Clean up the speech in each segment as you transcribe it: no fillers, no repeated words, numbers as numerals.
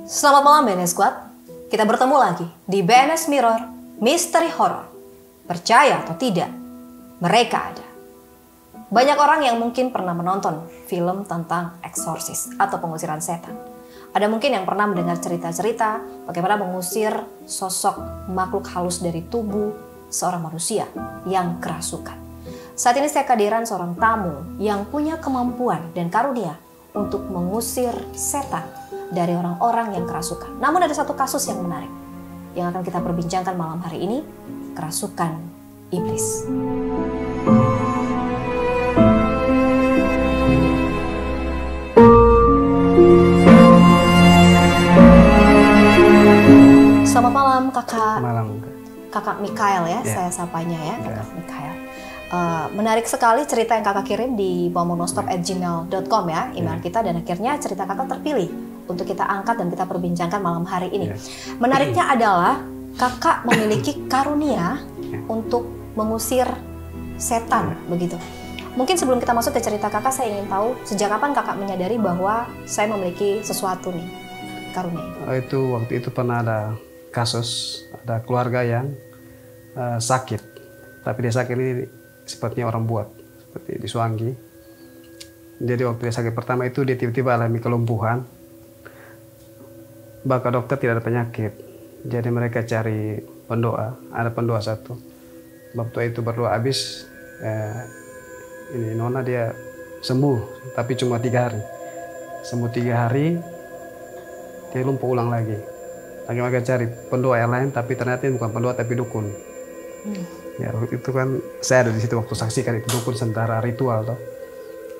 Selamat malam BNS Squad. Kita bertemu lagi di BNS Mirror Misteri Horror. Percaya atau tidak, mereka ada. Banyak orang yang mungkin pernah menonton film tentang eksorsis atau pengusiran setan. Ada mungkin yang pernah mendengar cerita-cerita bagaimana mengusir sosok makhluk halus dari tubuh seorang manusia yang kerasukan. Saat ini saya kehadiran seorang tamu yang punya kemampuan dan karunia untuk mengusir setan dari orang-orang yang kerasukan. Namun ada satu kasus yang menarik yang akan kita perbincangkan malam hari ini, kerasukan iblis. Selamat malam kakak. Malam. Kakak Mikael ya, saya sapanya ya, kakak Mikael. Menarik sekali cerita yang kakak kirim di momonostop@gmail.com ya, email kita, dan akhirnya cerita kakak terpilih untuk kita angkat dan kita perbincangkan malam hari ini. Menariknya adalah kakak memiliki karunia untuk mengusir setan, begitu. Mungkin sebelum kita masuk ke cerita kakak, saya ingin tahu sejak kapan kakak menyadari bahwa saya memiliki sesuatu nih, karunia. Waktu itu pernah ada kasus, ada keluarga yang sakit, tapi dia sakit ini sepertinya orang buat, seperti di Suanggi. Jadi waktu dia sakit pertama itu dia tiba-tiba alami kelumpuhan. Bahkan dokter tidak ada penyakit, jadi mereka cari pendoa. Ada pendoa satu. Waktu itu berdoa habis, ini nona dia sembuh, tapi cuma 3 hari. Sembuh 3 hari, dia lumpuh ulang lagi. Lagi mereka cari pendoa yang lain, tapi ternyata ini bukan pendoa tapi dukun. Ya waktu itu kan saya ada di situ waktu saksikan itu dukun sementara ritual toh.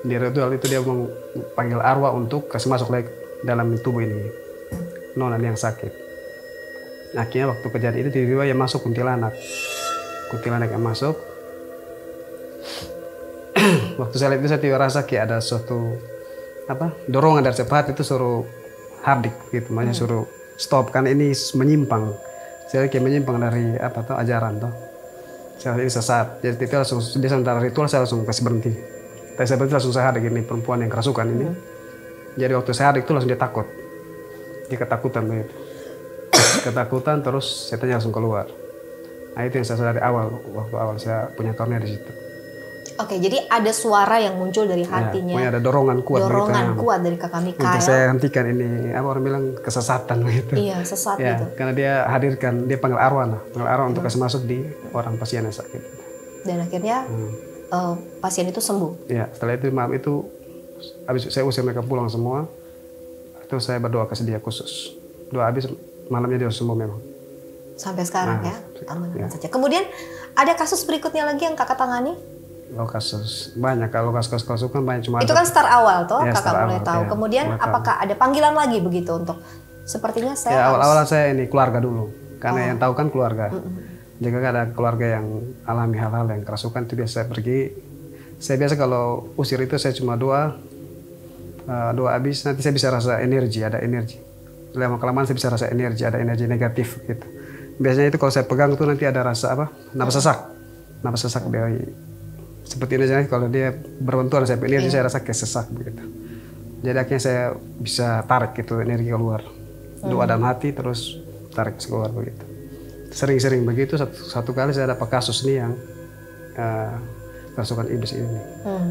Di ritual itu dia panggil arwah untuk kasih masuk lagi dalam tubuh ini nona yang sakit. Akhirnya waktu kejadian itu tiba-tiba yang masuk kuntilanak yang masuk. Waktu saya lihat itu saya tiba rasa kayak ada suatu dorongan dari sepat itu suruh hardik gitu, makanya suruh stop kan ini menyimpang. Saya kayak menyimpang dari ajaran toh. Saya ini sesat. Jadi itu langsung dia sementara ritual saya langsung kasih berhenti. Tapi saya berhenti langsung saya hardik ini perempuan yang kerasukan ini. Jadi waktu saya hardik itu langsung dia takut. Dia ketakutan begitu. Ketakutan terus setannya langsung keluar. Nah itu yang saya sadari waktu awal saya punya karunia di situ. Oke, jadi ada suara yang muncul dari hatinya. Pokoknya ada dorongan kuat. Dorongan kuat dari kakak Mikael. Untuk saya hentikan ini, orang bilang kesesatan gitu. Iya, sesat gitu. Karena dia hadirkan, dia panggil arwah untuk kasih masuk di orang pasien yang sakit. Dan akhirnya pasien itu sembuh. Iya, setelah itu malam itu, habis saya usir mereka pulang semua, itu saya berdoa kasih dia khusus. Doa habis malamnya dia sembuh memang. Sampai sekarang ya, aman-aman saja. Kemudian ada kasus berikutnya lagi yang kakak tangani? Kasus banyak, kalau kasus kerasukan banyak, cuma itu kan start awal toh, ya, kakak mulai tahu. Kemudian apakah ada panggilan lagi begitu untuk sepertinya saya awal-awal saya ini keluarga dulu, karena yang tahu kan keluarga. Jika ada keluarga yang alami hal-hal yang kerasukan itu biasa saya pergi. Saya biasa kalau usir itu saya cuma doa habis, nanti saya bisa rasa energi, ada energi. Lama-kelamaan saya bisa rasa energi, ada energi negatif gitu. Biasanya itu kalau saya pegang itu nanti ada rasa napas sesak dari seperti ini. Kalau dia berbenturan saya energi, saya rasa kayak sesak begitu. Jadi akhirnya saya bisa tarik gitu energi keluar. Doa dalam hati terus tarik keluar begitu. Sering-sering begitu. Satu kali saya dapat kasus nih yang kerasukan iblis ini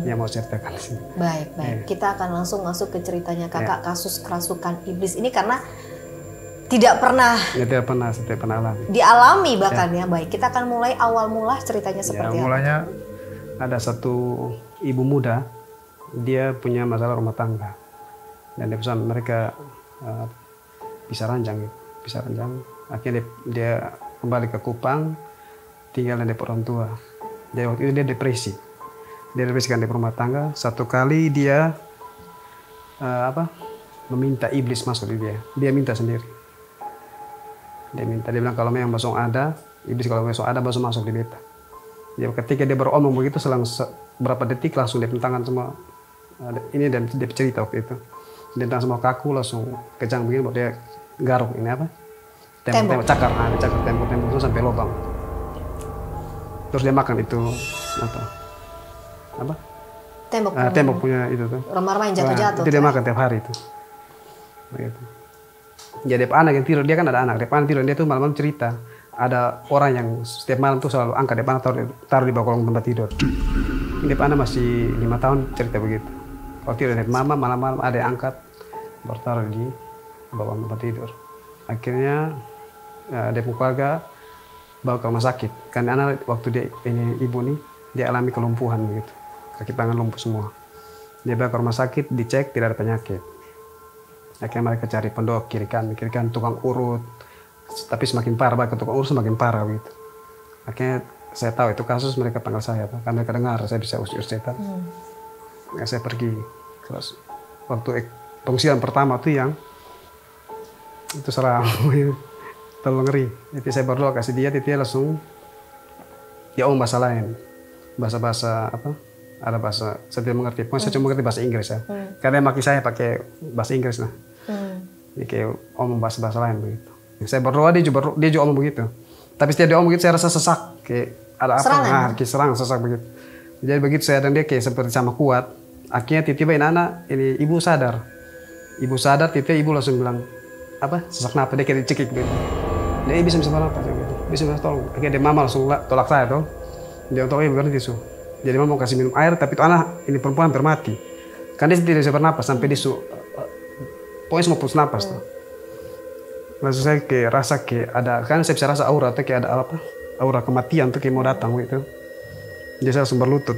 yang mau ceritakan di sini. Baik. Kita akan langsung masuk ke ceritanya kakak, kasus kerasukan iblis ini karena tidak pernah alami. Dialami bahkan ya. Baik, kita akan mulai awal mula ceritanya seperti apa. Mulanya ada satu ibu muda, dia punya masalah rumah tangga dan dia pesan mereka bisa ranjang. Akhirnya dia kembali ke Kupang, tinggal di orang tua. Dia waktu itu dia depresi kan di rumah tangga. Satu kali dia meminta iblis masuk di dia minta sendiri. Dia bilang kalau memang besok ada iblis, kalau besok ada besok masuk di beta. Ya, ketika dia beromong begitu selang berapa detik langsung dia tangan semua ini, dan dia cerita waktu itu dia tangan semua kaku, langsung kejang begini, baru dia garuk ini tembok cakar tembok itu sampai lubang. Terus dia makan itu tembok punya itu tuh rumah yang jatuh-jatuh itu dia makan tiap hari itu begitu. Jadi anak yang tidur, dia kan ada anak, anak tidur, dia tuh malam-malam cerita. Ada orang yang setiap malam tuh selalu angkat anak taruh di bawah kolong tempat tidur. Ini anak masih 5 tahun cerita begitu. Kalau tidur dari mama, malam-malam ada yang angkat, baru taruh di bawah tempat tidur. Akhirnya dia keluarga bawa ke rumah sakit. Karena anak waktu dia ini ibu nih, dia alami kelumpuhan begitu. Kaki tangan lumpuh semua. Dia bawa ke rumah sakit, dicek tidak ada penyakit. Akhirnya mereka cari pendok kiri kanan tukang urut. Tapi semakin parah, bahkan tukang urut semakin parah begitu. Akhirnya saya tahu itu kasus, mereka panggil saya, karena mereka dengar saya bisa usir setan. Saya pergi. Terus waktu pengungsian pertama tuh yang itu seram, terlalu ngeri. Jadi saya berdoa kasih dia langsung dia bahasa lain, bahasa apa? Ada bahasa saya tidak mengerti. Pokoknya saya cuma mengerti bahasa Inggris ya. Karena maki saya pakai bahasa Inggris lah. Jadi kayak bahasa lain begitu. Saya berdoa dia juga omong begitu. Tapi setiap dia omong begitu saya rasa sesak, kayak ada apa? Kayak serang sesak begitu. Jadi begitu saya dan dia kayak seperti sama kuat. Akhirnya tiba-tiba ini ibu sadar. Ibu sadar, tiba-tiba ibu langsung bilang apa? Sesak nafas, dia kayak dicekik gitu. Dia bisa nafas gitu. Bisa tolong. Akhirnya dia mama langsung tolak saya tuh. Dia untuk bukan tisu. Jadi mama mau kasih minum air, tapi itu anak ini perempuan hampir mati. Kan dia tidak bisa bernapas sampai dia pokoknya semua putus napas tuh. Langsung saya kayak rasa kayak ada, kan saya bisa rasa aura tuh kayak ada apa? Aura kematian tuh kayak mau datang gitu. Jadi saya langsung berlutut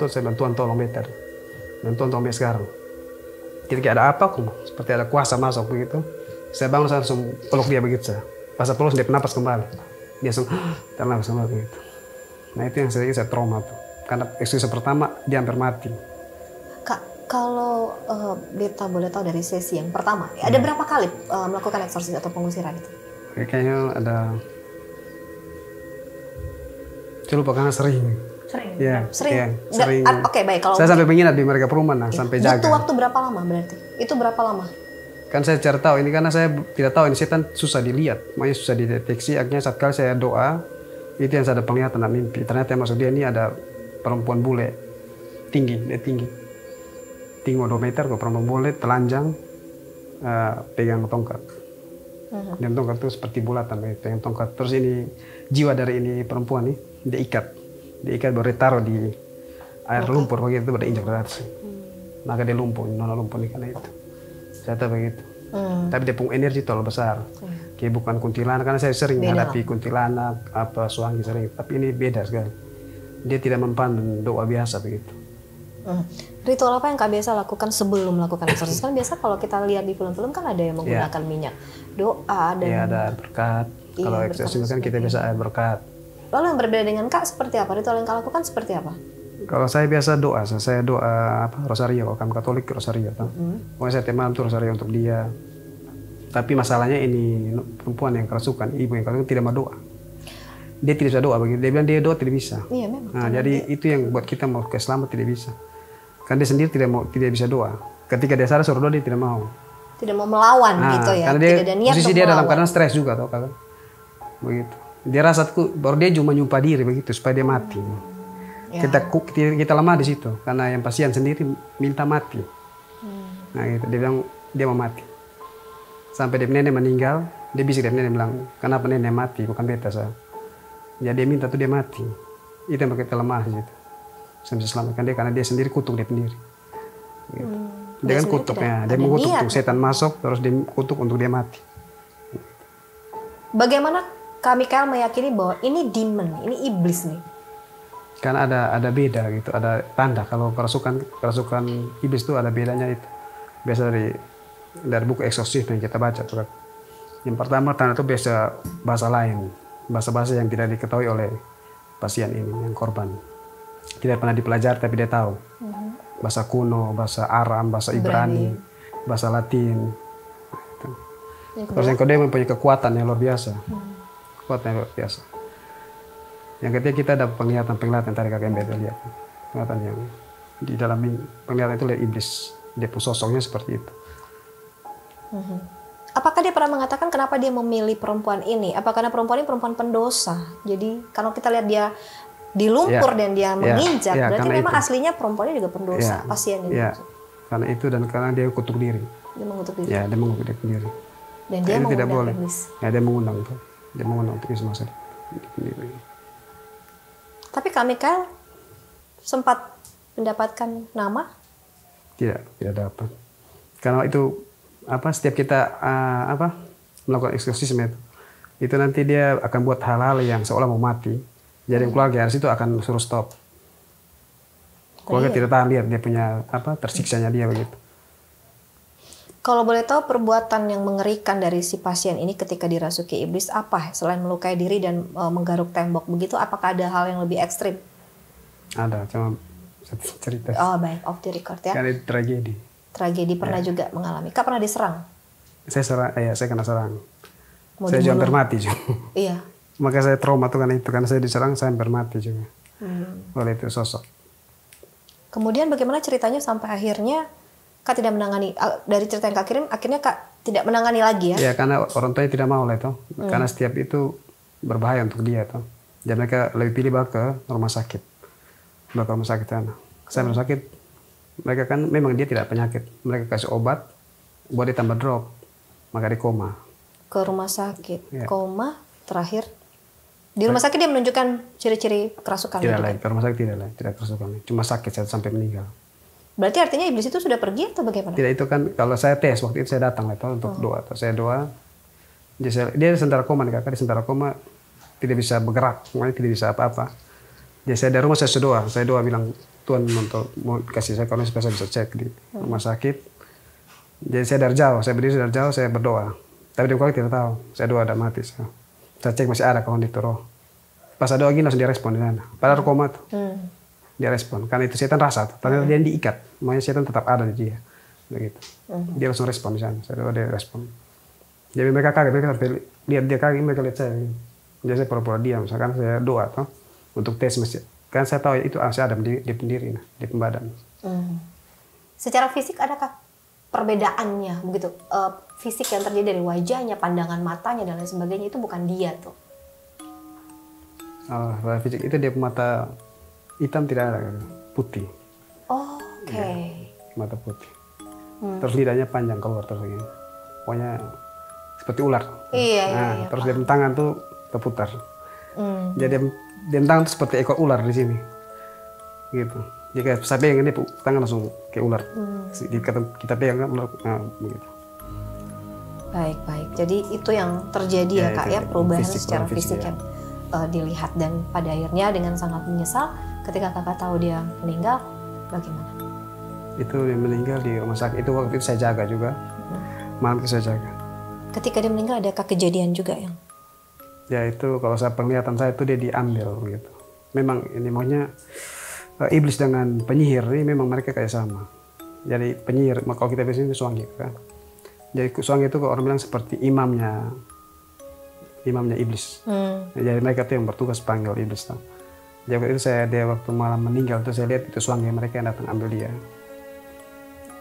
saya bantuan tolong better. Bantuan tolong sekarang. Jadi kayak ada apa kok? Seperti ada kuasa masuk begitu. Saya bangun saya langsung peluk dia begitu saya. Pas saya peluk dia bernapas kembali. Dia langsung ternapas kembali begitu. Nah itu yang saya trauma tuh. Karena eksekusi pertama dia hampir mati. Kak, kalau Beta boleh tahu dari sesi yang pertama, ada berapa kali melakukan eksorsis atau pengusiran itu? Kayaknya ada. Saya lupa karena sering. Ya, sering. Ya, sering. Oke, baik. Kalau saya sampai menginap di mereka perumahan, sampai jaga. Butuh waktu berapa lama berarti? Itu berapa lama? Kan saya cari tahu ini karena saya tidak tahu ini setan susah dilihat, makanya susah dideteksi. Akhirnya saat kali saya doa, itu yang saya ada penglihatan mimpi. Ternyata yang masuk dia ini ada perempuan bule, tinggi 2 meter, kok perempuan bule, telanjang, pegang tongkat. Dan tongkat itu seperti bulatan, pegang tongkat. Terus ini jiwa dari ini perempuan nih, diikat baru ditaruh di air lumpur begitu, baru injak dari atas. Maka dia lumpuh, nona lumpuh nih karena itu. Saya tahu begitu. Tapi dia punya energi terlalu besar. Kayak bukan kuntilanak, karena saya sering menghadapi kuntilanak, apa suangi sering. Tapi ini beda sekali. Dia tidak mempan doa biasa begitu. Ritual apa yang Kak biasa lakukan sebelum melakukan eksorsis? Kan biasa kalau kita lihat di film-film kan ada yang menggunakan minyak doa dan ada berkat. Kalau eksorsis kan kita biasa ada berkat. Lalu yang berbeda dengan Kak seperti apa? Ritual yang Kak lakukan seperti apa? Kalau saya biasa doa, saya doa apa? Rosario. Kalau kami Katolik rosario. Pokoknya saya tiap malam tuh rosario untuk dia. Tapi masalahnya ini perempuan yang kerasukan, ibu yang kerasukan tidak mau doa. Dia tidak bisa doa begitu. Dia bilang dia doa tidak bisa. Iya memang. Nah, jadi itu yang buat kita mau ke selamat tidak bisa. Kan dia sendiri tidak bisa doa. Ketika dia sadar suruh doa dia tidak mau. Tidak mau melawan gitu ya. Karena dia posisi dia dalam keadaan stres juga tau kan. Begitu. Dia rasa baru dia cuma nyumpah diri begitu supaya dia mati. Kita lemah di situ karena yang pasien sendiri minta mati. Nah gitu. Dia bilang dia mau mati. Sampai dia nenek meninggal, dia bisik dia nenek bilang, kenapa nenek mati bukan beta saya. Ya dia minta tuh dia mati. Itu yang kita lemah di situ. Saya bisa selamatkan dia karena dia sendiri kutuk dia sendiri. Gitu. Dia kan kutuknya, dia mengutuk tuh setan masuk terus dia kutuk untuk dia mati. Bagaimana Kak Mikael meyakini bahwa ini demon, ini iblis nih? Karena ada beda gitu, ada tanda kalau kerasukan iblis itu ada bedanya itu. Biasa dari buku eksorsis yang kita baca tuh kan. Yang pertama tanda itu biasa bahasa lain, bahasa yang tidak diketahui oleh pasien ini, yang korban. Tidak pernah dipelajari tapi dia tahu. Bahasa kuno, bahasa Aram, bahasa Ibrani, bahasa Latin. Gitu. Terus yang kedua mempunyai kekuatan yang luar biasa. Kekuatan yang luar biasa. Yang ketiga kita ada penglihatan tadi kakek Beta lihat. Penglihatan yang di dalam penglihatan itu lihat iblis. Dia pun sosoknya seperti itu. Apakah dia pernah mengatakan kenapa dia memilih perempuan ini? Apa karena perempuan ini perempuan pendosa? Jadi kalau kita lihat dia di lumpur dan dia menginjak, berarti memang itu. Aslinya perempuannya juga pendosa, pasien ini. Karena itu dan karena dia kutuk diri. Dia mengutuk diri. Ya, dia mengutuk diri. Dan dia itu tidak mengundang boleh. iblis. Ya, dia mengundang tuh. Dia mengundang untuk Yesus masuk. Tapi Kak Mikael sempat mendapatkan nama? Tidak dapat. Karena itu setiap kita melakukan eksorsisme itu nanti dia akan buat hal-hal yang seolah mau mati. Jadi keluarga harus itu akan suruh stop. Keluarga tidak tahan lihat dia punya tersiksanya dia begitu. Kalau boleh tahu perbuatan yang mengerikan dari si pasien ini ketika dirasuki iblis apa? Selain melukai diri dan menggaruk tembok begitu, apakah ada hal yang lebih ekstrim? Ada, cuma satu cerita. Oh baik, off the record ya. Kan itu tragedi. Tragedi pernah juga mengalami. Kak pernah diserang? Saya kena serang. Mau saya juga hampir dibunuh? mati juga. Iya. Maka saya trauma tuh karena saya diserang, saya hampir mati juga. Oleh itu sosok. Kemudian bagaimana ceritanya sampai akhirnya Kak tidak menangani, dari cerita yang Kak kirim, akhirnya Kak tidak menangani lagi ya? Ya, karena orang tuanya tidak mau lah itu. Karena setiap itu berbahaya untuk dia tuh. Jadi mereka lebih pilih bawa ke rumah sakit. Bawa ke rumah sakit sana. Saya rumah sakit, mereka kan memang dia tidak penyakit. Mereka kasih obat, buat dia tambah drop. Maka dia koma. Ke rumah sakit, Ya. koma, terakhir. Di rumah sakit dia menunjukkan ciri-ciri kerasukan. Tidak gitu lain, kan? ke rumah sakit tidak kerasukan. Cuma sakit sampai meninggal. Berarti artinya iblis itu sudah pergi atau bagaimana? Tidak, itu kan kalau saya tes waktu itu saya datang lah itu untuk doa. Saya doa, dia sementara koma nih kakak, dia sementara koma tidak bisa bergerak, makanya tidak bisa apa-apa. Jadi saya dari rumah saya doa bilang Tuhan mau kasih saya kalau supaya saya bisa cek di rumah sakit. Jadi saya dari jauh, saya berdiri dari jauh saya berdoa. Tapi dia tidak tahu, saya doa ada mati. Saya cek masih ada kawan itu roh. Pas saya doa gini langsung dia respon di sana. Padahal koma tuh. Dia respon karena itu setan rasa tuh. Ternyata dia diikat, makanya setan tetap ada di dia, begitu. Dia langsung respon di sana. Saya doa dia respon. Jadi mereka kaget, mereka lihat dia kaget, mereka lihat saya. Jadi saya pura-pura diam, misalkan saya doa tuh untuk tes masjid. Kan saya tahu itu masih ada di pendiri, di pembadan. Secara fisik adakah perbedaannya begitu? Fisik yang terjadi dari wajahnya, pandangan matanya dan lain sebagainya itu bukan dia tuh. Fisik itu dia mata hitam tidak ada, putih. Oh, oke. Mata putih. Terus lidahnya panjang keluar terus begini. Pokoknya seperti ular. Iya. Terus dia tangan tuh terputar. Jadi dia tangan tuh seperti ekor ular di sini. Gitu. Jika saya pegang dia tangan langsung kayak ular. Kita pegang ular, begitu. Baik. Jadi itu yang terjadi ya Kak ya, perubahan secara fisik yang dilihat dan pada akhirnya dengan sangat menyesal ketika kakak tahu dia meninggal, bagaimana? Itu dia meninggal di rumah sakit. Itu waktu itu saya jaga juga. Malam itu saya jaga. Ketika dia meninggal adakah kejadian juga yang? Ya itu kalau saya penglihatan saya itu dia diambil gitu. Memang ini maunya iblis dengan penyihir ini memang mereka kayak sama. Jadi penyihir, kalau kita biasanya suangi kan. Jadi suangi itu kalau orang bilang seperti imamnya iblis. Jadi mereka tuh yang bertugas panggil iblis tuh. Jadi waktu itu dia waktu malam meninggal tuh saya lihat itu suami mereka yang datang ambil dia.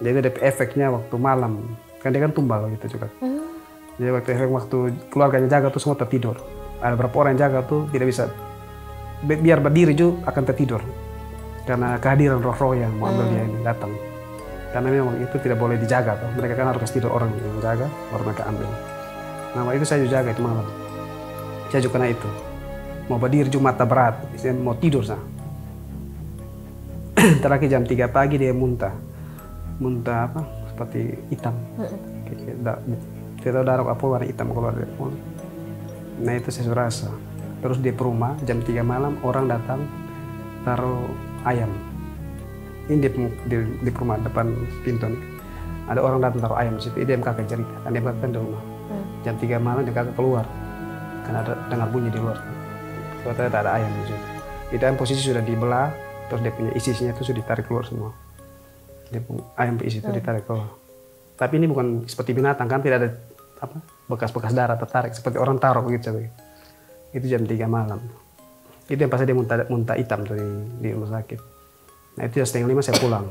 Jadi ada efeknya waktu malam, kan dia kan tumbal gitu juga. Jadi waktu keluarganya jaga tuh semua tertidur. Ada beberapa orang yang jaga tuh tidak bisa, biar berdiri juga akan tertidur. Karena kehadiran roh-roh yang mau ambil dia ini datang. Karena memang itu tidak boleh dijaga tuh. Mereka kan harus tidur orang yang jaga, baru mereka ambil. Nah itu saya juga jaga itu malam. Saya juga kena itu. Mau berdiri cuma mata berat, mau tidur sah. Terakhir jam 3 pagi dia muntah seperti hitam. Tidak tahu darah apa warna hitam keluar dari mulut. Nah itu saya rasa. Terus dia ke rumah jam 3 malam orang datang taruh ayam. Ini di rumah depan pintu nih. Ada orang datang taruh ayam di situ. Dia kakak cerita, kan dia bakal di rumah. Jam 3 malam dia kakak keluar, karena ada dengar bunyi di luar. Ternyata tak ada ayam di situ. Itu ayam posisi sudah dibelah, terus dia punya isinya itu sudah ditarik keluar semua. Dia ayam isi itu ditarik keluar. Tapi ini bukan seperti binatang kan, tidak ada bekas-bekas darah tertarik seperti orang taruh begitu. Itu jam 3 malam. Itu yang pas dia muntah hitam tuh di rumah sakit. Nah itu jam 4:30 saya pulang,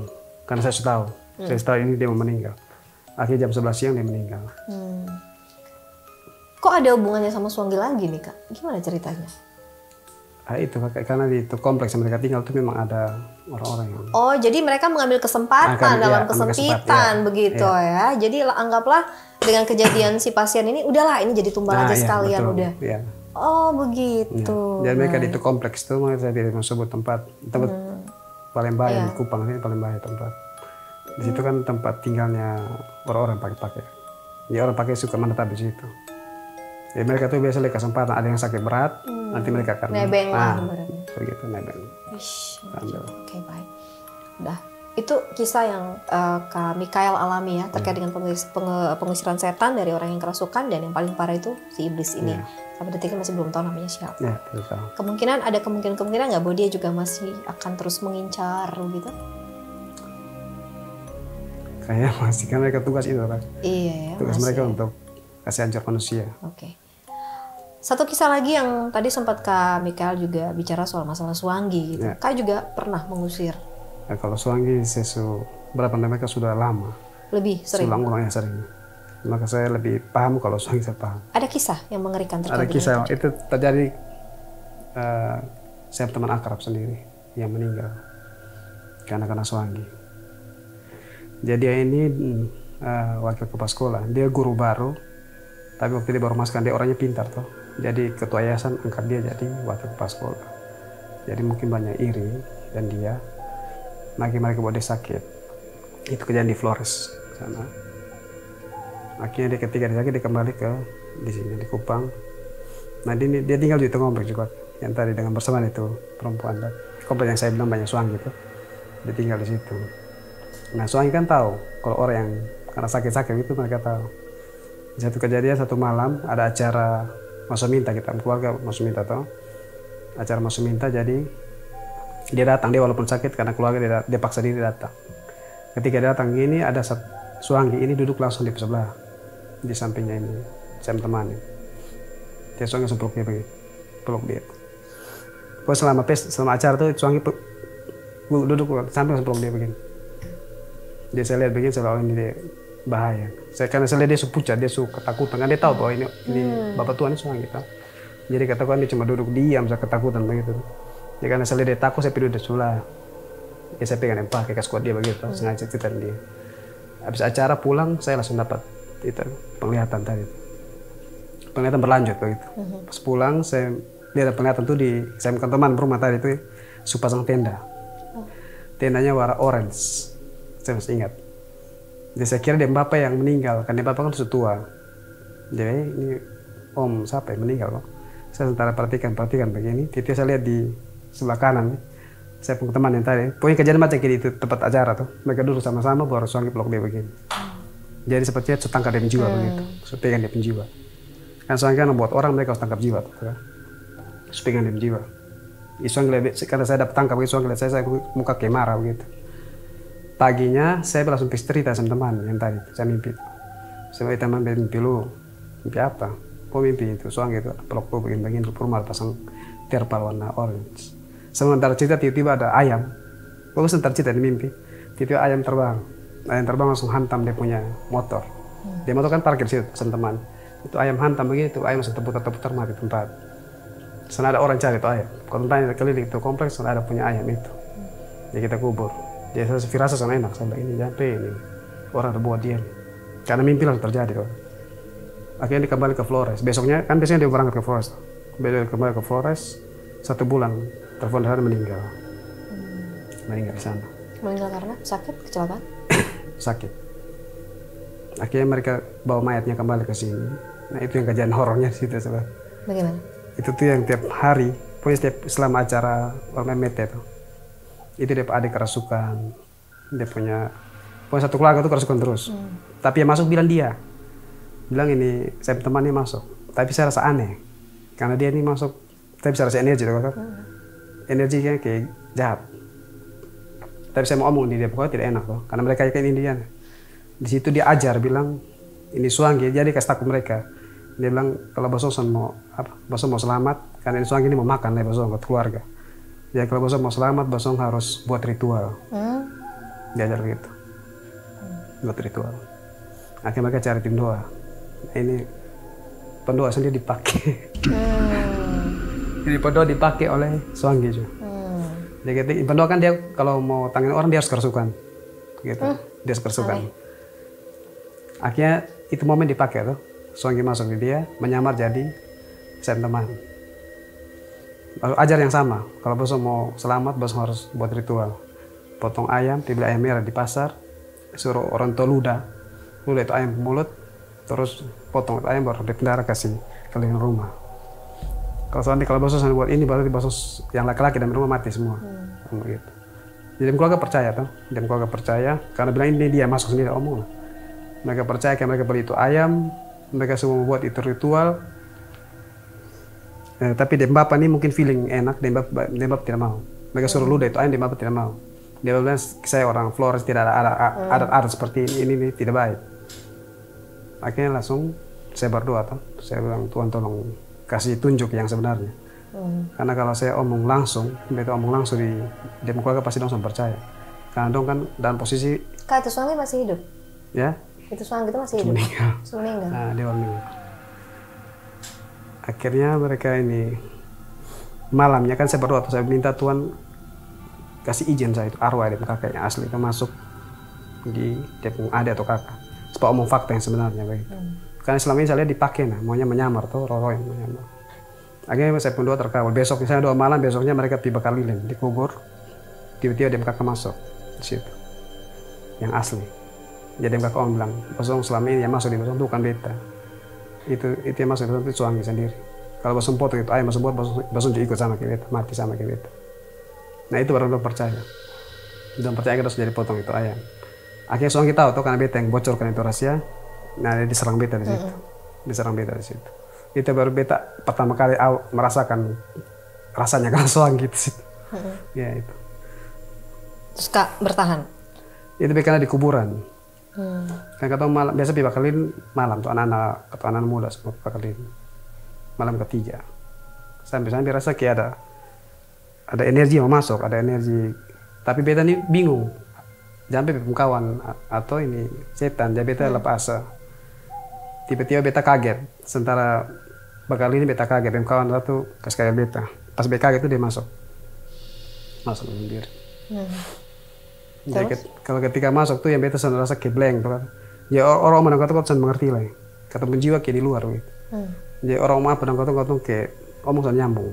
karena saya sudah tahu. Saya tahu ini dia mau meninggal. Akhirnya jam 11 siang dia meninggal. Kok ada hubungannya sama Suanggi lagi nih Kak? Gimana ceritanya? Itu karena di itu kompleks yang mereka tinggal itu memang ada orang-orang yang... jadi mereka mengambil kesempatan dalam kesempitan begitu ya. Jadi anggaplah dengan kejadian si pasien ini, udahlah ini jadi tumbal aja sekalian betul. udah. Iya. Oh begitu. Jadi mereka di itu kompleks itu, saya tidak mau sebut tempat paling bahaya di Kupang ini, paling bahaya tempat. Di situ kan tempat tinggalnya orang-orang pakai. Ya orang pakai suka menetap di situ. Jadi mereka tuh biasa lihat kesempatan ada yang sakit berat, nanti mereka akan nebeng lah. Begitu nebeng. Oke, baik. Udah. Itu kisah yang Kak Mikael alami ya, terkait dengan pengusiran setan dari orang yang kerasukan, dan yang paling parah itu si iblis ini. Sampai detik ini masih belum tahu namanya siapa. Tidak tahu. Ada kemungkinan nggak bahwa dia juga masih akan terus mengincar gitu? Kayaknya masih, kan mereka tugas itu kan. Iya ya. Tugas mereka untuk kasih hancur manusia. Oke. Satu kisah lagi yang tadi sempat Kak Mikael juga bicara soal masalah Suanggi gitu. Kak juga pernah mengusir. Nah, kalau Suanggi berapa mereka sudah lama. Lebih sering. Ulang-ulangnya sering. Maka saya lebih paham kalau Suanggi, saya paham. Ada kisah yang mengerikan terkait Ada kisah itu terjadi. Saya teman akrab sendiri yang meninggal karena Suanggi. Jadi dia ini wakil kepala sekolah. Dia guru baru, tapi waktu dia baru masuk, dia orangnya pintar toh. Jadi ketua yayasan angkat dia jadi wakil kepala sekolah. Jadi mungkin banyak iri dan dia mereka buat dia sakit. Itu kejadian di Flores sana. Akhirnya dia ketika dia sakit, dia kembali ke di sini di Kupang. Nah dia tinggal di komplek juga yang tadi dengan bersamaan itu perempuan. Komplek yang saya bilang banyak Suanggi gitu. Dia tinggal di situ. Nah Suanggi kan tahu kalau orang yang karena sakit-sakit itu, mereka tahu. Di satu kejadian satu malam ada acara masuk minta, kita keluarga masuk minta toh. Acara masuk minta, jadi dia datang, dia walaupun sakit karena keluarga dia paksa diri datang. Ketika dia datang ini ada Suanggi ini duduk langsung di sebelah, di sampingnya ini saya temani. Dia Suanggi langsung peluk dia begitu, peluk dia. Pokoknya selama acara tuh Suanggi duduk sampai langsung peluk dia begini. Jadi saya lihat begini, saya ini dia bahaya. Karena saya lihat dia pucat, dia suka ketakutan, kan dia tahu bahwa ini Bapak Tuhan ini Suanggi kan. Jadi katakan dia cuma duduk diam, saya ketakutan begitu. Ya karena saya lihat dia takut, saya duduk di sebelah. Ya saya pegang yang pakai kas kuat dia begitu, sengaja cerita dia. Habis acara pulang, saya langsung dapat itu penglihatan tadi. Penglihatan berlanjut begitu. Pas pulang, saya lihat penglihatan tuh saya bukan teman rumah tadi itu, supasang tenda. Tendanya warna orange. Saya masih ingat. Jadi saya kira dia bapak yang meninggal, karena bapak kan sudah tua. Jadi ini om siapa yang meninggal kok. Saya sementara perhatikan begini, tiba-tiba saya lihat di sebelah kanan, saya punya teman yang tadi, pokoknya kejadian macam kayak itu tempat acara tuh, mereka duduk sama-sama baru Suanggi peluk dia begini. Jadi sepertinya setangkap dia penjiwa begitu, pegang dia penjiwa. Kan Suanggi kan membuat orang, mereka harus tangkap jiwa tuh, kan? Pegang dia penjiwa. Suanggi lihat, karena saya dapat tangkap begitu, Suanggi lihat saya muka kayak marah begitu. Paginya saya langsung cerita sama teman yang tadi, saya mimpi. Saya teman mimpi lu, mimpi apa? Oh mimpi itu, Suanggi itu peluk begini-begini, rumah pasang terpal warna orange. Sementara cerita tiba-tiba ada ayam. Bagus sebentar cerita di mimpi. Tiba-tiba ayam terbang. Ayam terbang langsung hantam dia punya motor. Dia motor kan parkir situ sama teman. Itu ayam hantam begitu, ayam langsung terputar-terputar mati tempat. Sana ada orang cari itu ayam. Kalau tanya keliling itu kompleks, sana ada punya ayam itu. Jadi kita kubur. Jadi saya firasa sana enak, saya bilang ini sampai ini orang ada buat dia. Karena mimpi langsung terjadi kok. Akhirnya dia kembali ke Flores. Besoknya kan biasanya dia berangkat ke Flores. Dia kembali ke Flores 1 bulan. Telepon dari meninggal. Meninggal di sana. Meninggal karena sakit, kecelakaan? Sakit. Akhirnya mereka bawa mayatnya kembali ke sini. Nah itu yang kejadian horornya di situ. Bagaimana? Itu tuh yang tiap hari, pokoknya selama acara Mete itu. Itu dia adik kerasukan. Dia punya, pokoknya satu keluarga tuh kerasukan terus. Tapi yang masuk bilang dia. Bilang ini, saya temannya masuk. Tapi saya rasa aneh. Karena dia ini masuk, saya bisa rasa energi kan? Energinya kayak jahat. Tapi saya mau omong di dia, pokoknya tidak enak loh. Karena mereka yakin ini dia. Di situ dia ajar, bilang, ini Suanggi, jadi kasih takut mereka. Dia bilang, kalau Basong mau selamat, karena ini Suanggi ini mau makan lah Basong buat keluarga. Jadi kalau Basong mau selamat, Basong harus buat ritual. Diajar gitu. Buat ritual. Akhirnya mereka cari tim doa. Nah, ini pendoa sendiri dipakai. Jadi pendoa dipakai oleh Suanggi juga. Jadi pendoa kan dia kalau mau tangani orang dia harus kerasukan. Gitu. Dia harus kerasukan. Akhirnya itu momen dipakai tuh. Suanggi masuk di dia, menyamar jadi sen teman. Lalu ajar yang sama. Kalau bosong mau selamat, bosong harus buat ritual. Potong ayam, dibeli ayam merah di pasar, suruh orang tua ludah itu ayam mulut, terus potong ayam baru dipelihara kasih keliling rumah. Kalau bosong buat ini, berarti bosong yang laki-laki dan rumah mati semua. Gitu. Jadi keluarga percaya tuh, dan keluarga percaya karena bilang ini dia masuk sendiri omong. Mereka percaya kayak mereka beli itu ayam, mereka semua membuat itu ritual. Tapi Dembapa ini mungkin feeling enak, Dembapa tidak mau. Mereka suruh ludah itu ayam, Dembapa tidak mau. Dia bilang saya orang Flores tidak ada adat seperti ini tidak baik. Akhirnya langsung saya berdoa tuh, saya bilang Tuhan tolong kasih tunjuk yang sebenarnya. Karena kalau saya omong langsung, mereka omong langsung di keluarga pasti langsung percaya. Karena dong kan dalam posisi. Kak, itu suami masih hidup? Ya. Itu suami itu masih hidup? Meninggal. Nah, dia meninggal. Akhirnya mereka ini malamnya kan saya berdoa, saya minta Tuhan kasih izin saya itu arwah dari kakak yang asli itu masuk di tepung adik atau kakak supaya omong fakta yang sebenarnya begitu. Karena selama ini saya lihat dipakai maunya menyamar tuh roh yang menyamar. Akhirnya saya pun doa terkabul. Besok saya doa malam, besoknya mereka pergi bakar lilin dikubur. Tiba-tiba dia kakak masuk di situ yang asli. Jadi kakak om bilang bosong selama ini yang masuk di bosong itu bukan beta. Itu yang masuk di bosong itu suami sendiri. Kalau bosong potong itu ayam bosong buat bosong juga ikut sama kayak beta, mati sama kayak beta. Nah itu baru percaya. Dan percaya kita harus jadi potong itu ayam. Akhirnya suami tahu tuh karena beta yang bocorkan itu rahasia. Nah dia diserang beta di situ. Diserang beta di situ. Itu baru beta pertama kali merasakan rasanya kan soang gitu sih. Ya itu. Terus Kak bertahan? Itu karena di kuburan. Kan kata malam biasa bakalin malam tuh anak-anak muda semua bakalin malam ketiga. Sampai rasa kayak ada energi yang masuk, ada energi. Tapi beta ini bingung. Sampai kawan atau ini setan, jadi beta lepas asa. Tiba-tiba beta kaget. Sementara bakal ini beta kaget, kawan satu kasih kaget beta. Pas beta kaget itu dia masuk sendiri. Jadi kalau ketika masuk tuh yang beta sudah rasa kayak blank tuh kan. Ya orang menang kata saya mengerti lah. Kata menjiwa kayak di luar gitu. Jadi orang apa menang kata kayak omong saya nyambung.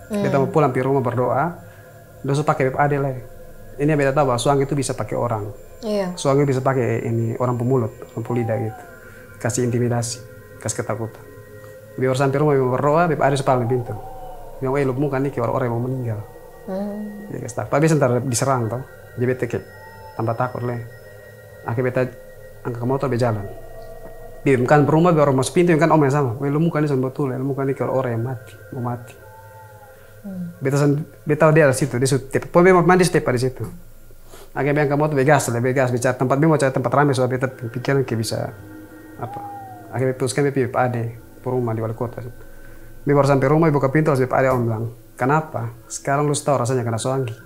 Beta mau pulang di rumah berdoa, dosa pakai ade lah. Ini yang beta tahu bahwa suang itu bisa pakai orang. Iya. Suang itu bisa pakai ini orang pemulut, orang pulida gitu. Kasih intimidasi, kasih ketakutan. Biar sampai rumah berdoa, beta ade sepala di pintu. Yang lu muka nih kayak orang yang mau meninggal. Ya guys, tapi sebentar diserang toh. Jadi beta kayak tambah takut lah. Akhirnya beta angkat ke motor berjalan. Dia bukan berumah, biar orang masuk pintu kan om yang sama. Lu muka ini sama betul, lu muka ini kayak orang yang mau mati. Beta dia di situ, dia sudah. Pokoknya mau mandi setiap di situ. Akhirnya biang kamu tuh begas bicara tempat mau cari tempat ramai soal beta pikiran kayak bisa apa. Akhirnya putuskan beta Pak Ade rumah di wali kota. Dia baru sampai rumah buka pintu harus Pak Ade om bilang, kenapa? Sekarang lu tahu rasanya kena soanggi.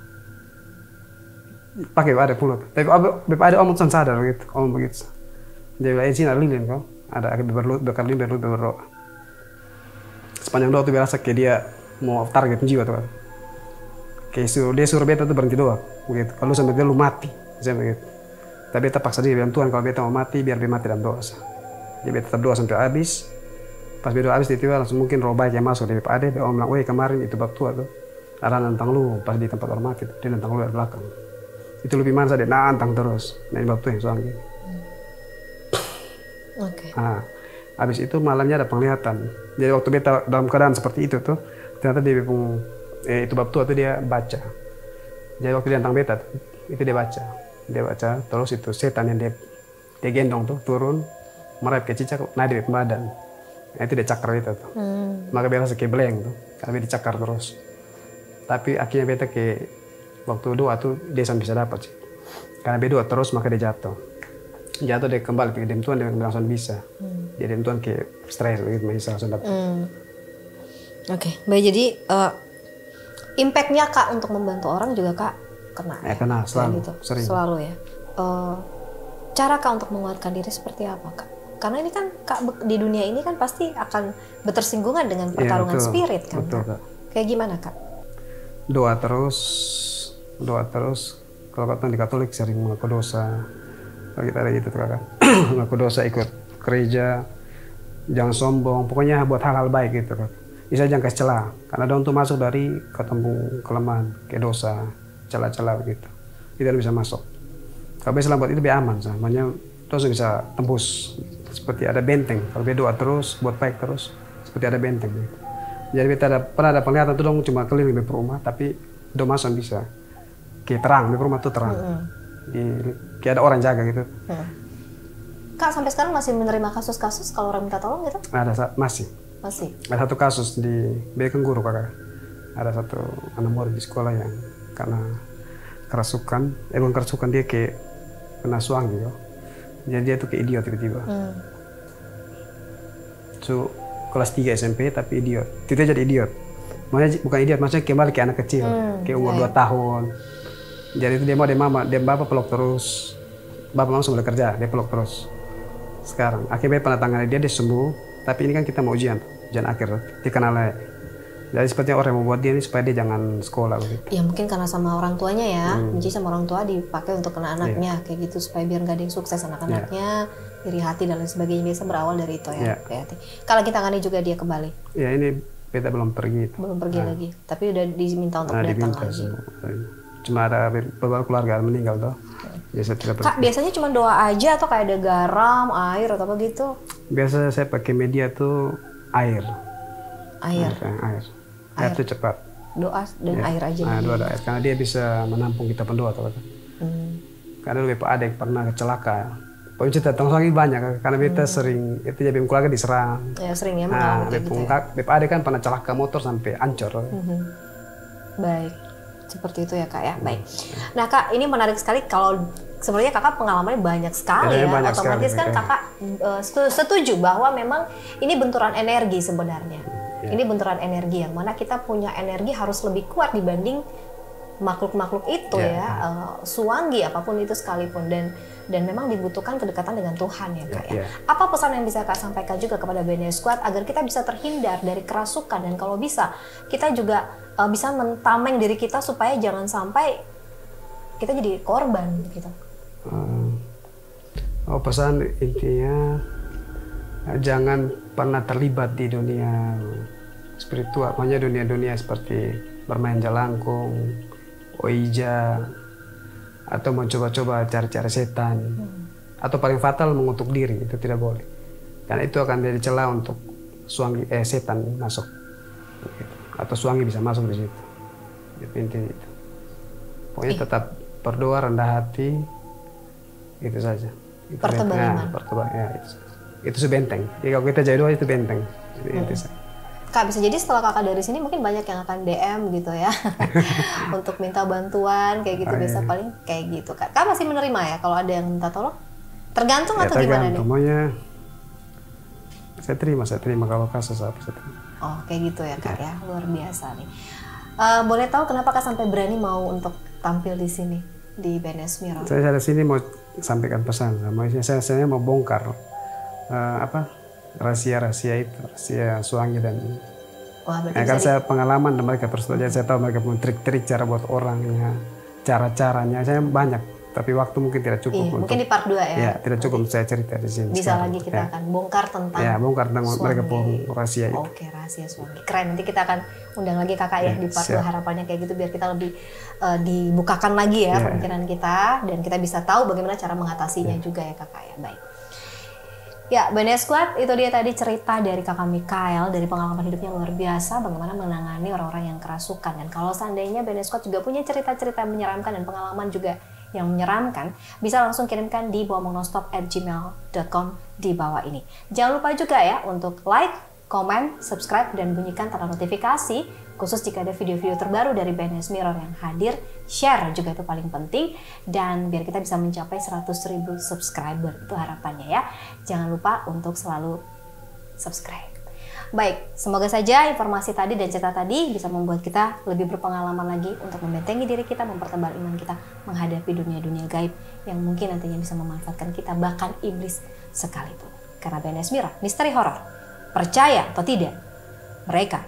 Pakai Pak Ade pulut. Tapi Pak Ade om langsung sadar begitu, om begitu. Dia bilang sini ada lilin kau, ada akhirnya bakar lilin berdoa. Sepanjang doa tuh berasa kayak dia mau target jiwa tuh kan. Kayak dia suruh beta tuh berhenti doa begitu. Kalau sampai dia lu mati, saya begitu. Tapi beta paksa dia bilang Tuhan kalau beta mau mati biar dia mati dalam doa. Jadi beta tetap doa sampai habis. Pas berdoa habis tiba-tiba langsung mungkin roh baik yang masuk dari Pak Ade. Dia om bilang, weh kemarin itu bab tua tuh. Ada nantang lu pas di tempat orang mati tuh. Dia nantang lu dari belakang. Itu lebih mana dia nantang terus. Nah ini bab tua yang soal gitu. Oke. Nah, habis itu malamnya ada penglihatan. Jadi waktu beta dalam keadaan seperti itu tuh, ternyata dia itu bab tua tuh dia baca. Jadi waktu dia nantang beta itu dia baca terus itu setan yang dia gendong tuh turun merayap ke cicak naik di badan. Nah, itu dia cakar beta tuh. Maka biasa kayak blank tuh karena dia dicakar terus. Tapi akhirnya beta ke waktu doa tuh dia sampai bisa dapat sih. Karena dia doa terus maka dia jatuh dia kembali ke dem Tuhan dia langsung bisa. Jadi dem Tuhan kayak stres begitu bisa langsung dapat. Oke, baik. Jadi impact-nya Kak untuk membantu orang juga Kak kena. Kena selalu, gitu. sering. Selalu ya. Cara Kak untuk menguatkan diri seperti apa Kak? Karena ini kan Kak di dunia ini kan pasti akan bersinggungan dengan pertarungan spirit kan. Betul, Kak. Kayak gimana Kak? Doa terus. Kalau kata di Katolik sering mengaku dosa. Kalau kita ada gitu tuh kakak. Ngaku dosa, ikut gereja, jangan sombong, pokoknya buat hal-hal baik gitu kakak. Bisa jangan kasih celah, karena ada untuk masuk dari ketemu kelemahan, kayak dosa, celah-celah begitu. Tidak bisa masuk. Kalau bisa buat itu biar aman, makanya dosa bisa tembus. Seperti ada benteng, kalau berdoa terus, buat baik terus, seperti ada benteng gitu. Jadi kita pernah ada penglihatan tuh dong cuma keliling di rumah, tapi udah masuk bisa. Kayak terang, di rumah tuh terang. Kayak ada orang jaga gitu. Kak sampai sekarang masih menerima kasus-kasus kalau orang minta tolong gitu? Masih. Masih. Ada satu kasus di Bekengguru kakak. Ada satu anak murid di sekolah yang karena kerasukan, bukan kerasukan, dia kayak kena suang gitu. Jadi dia tuh kayak idiot tiba-tiba. So kelas 3 SMP tapi idiot. Tidak jadi idiot. Maksudnya bukan idiot, maksudnya kembali kayak anak kecil, kayak umur 2 tahun. Jadi itu dia bapak peluk terus. Bapak langsung mulai kerja, dia peluk terus. Sekarang akhirnya pernah tangani dia sembuh. Tapi ini kan kita mau ujian akhir, dikenal. Jadi sepertinya orang yang membuat dia ini supaya dia jangan sekolah begitu. Ya mungkin karena sama orang tuanya ya, jadi sama orang tua dipakai untuk kena anaknya kayak gitu supaya biar nggak ada yang sukses anak-anaknya, iri hati dan lain sebagainya, biasa berawal dari itu ya. Kalau kita tangani juga dia kembali. Ya ini beta belum pergi. Belum pergi lagi, tapi udah diminta untuk datang lagi. Cuma ada beberapa keluarga meninggal tuh. Kak, biasanya cuma doa aja atau kayak ada garam, air atau apa gitu? Biasa saya pakai media tuh air. Air itu cepat. Doa dan air aja. Doa dan air, karena dia bisa menampung kita pendoa tuh. Karena dulu ada yang pernah celaka. Pokoknya cerita tentang ini banyak, karena kita sering itu jadi keluarga diserang. Ya sering ya mengalami kayak gitu. Bepa ada kan pernah celaka motor sampai hancur. Baik. Seperti itu ya kak ya, baik. Nah kak, ini menarik sekali kalau sebenarnya kakak pengalamannya banyak sekali ya. Otomatis kan kakak setuju bahwa memang ini benturan energi sebenarnya. Ini benturan energi yang mana kita punya energi harus lebih kuat dibanding makhluk-makhluk itu suwangi apapun itu sekalipun, dan memang dibutuhkan kedekatan dengan Tuhan ya kak ya. Apa pesan yang bisa kak sampaikan juga kepada BNS Squad agar kita bisa terhindar dari kerasukan, dan kalau bisa kita juga bisa mentameng diri kita supaya jangan sampai kita jadi korban gitu. Pesan intinya jangan pernah terlibat di dunia spiritual, makanya dunia-dunia seperti bermain jalangkung, oija, atau mencoba-coba cara-cara setan, atau paling fatal mengutuk diri, itu tidak boleh, karena itu akan jadi celah untuk setan masuk, atau suangi bisa masuk di situ. Intinya itu. Pokoknya tetap berdoa, rendah hati, itu saja. Pertebal iman. Itu sebenteng. Jadi kalau kita jadi doa itu benteng. Itu saja. Kak, bisa jadi setelah kakak dari sini mungkin banyak yang akan DM gitu ya untuk minta bantuan kayak gitu. Biasa paling kayak gitu kak. Kak masih menerima ya kalau ada yang minta tolong? Tergantung atau gimana nih? Semuanya saya terima kalau kasus apa saya terima. Oh kayak gitu ya kak ya, luar biasa nih. Boleh tahu kenapa kak sampai berani mau untuk tampil di sini di BNS Mirror? Saya di sini mau sampaikan pesan, saya mau bongkar rahasia-rahasia itu, rahasia suangi dan kan saya pengalaman dan mereka jadi saya tahu mereka punya trik-trik cara buat orangnya, cara-caranya saya banyak, tapi waktu mungkin tidak cukup. Mungkin di part 2 ya. Ya, tidak cukup saya cerita di sini. Bisa sekarang. Lagi kita akan bongkar tentang mereka punya rahasia itu. Oke, rahasia suangi. Keren, nanti kita akan undang lagi kakak ya di part 2, harapannya kayak gitu biar kita lebih dibukakan lagi ya pemikiran kita, dan kita bisa tahu bagaimana cara mengatasinya juga ya kakak ya. Baik. Ya, BNS Squad, itu dia tadi cerita dari kakak Mikael dari pengalaman hidupnya luar biasa bagaimana menangani orang-orang yang kerasukan. Dan kalau seandainya BNS Squad juga punya cerita-cerita menyeramkan dan pengalaman juga yang menyeramkan, bisa langsung kirimkan di bawahmonostop@gmail.com di bawah ini. Jangan lupa juga ya untuk like, komen, subscribe, dan bunyikan tanda notifikasi khusus jika ada video-video terbaru dari BNS Mirror yang hadir. Share juga itu paling penting, dan biar kita bisa mencapai 100.000 subscriber, itu harapannya ya. Jangan lupa untuk selalu subscribe. Baik, semoga saja informasi tadi dan cerita tadi bisa membuat kita lebih berpengalaman lagi untuk membentengi diri kita, mempertebal iman kita menghadapi dunia-dunia gaib yang mungkin nantinya bisa memanfaatkan kita, bahkan iblis sekalipun. Karena BNS Mirror, misteri horor, percaya atau tidak, mereka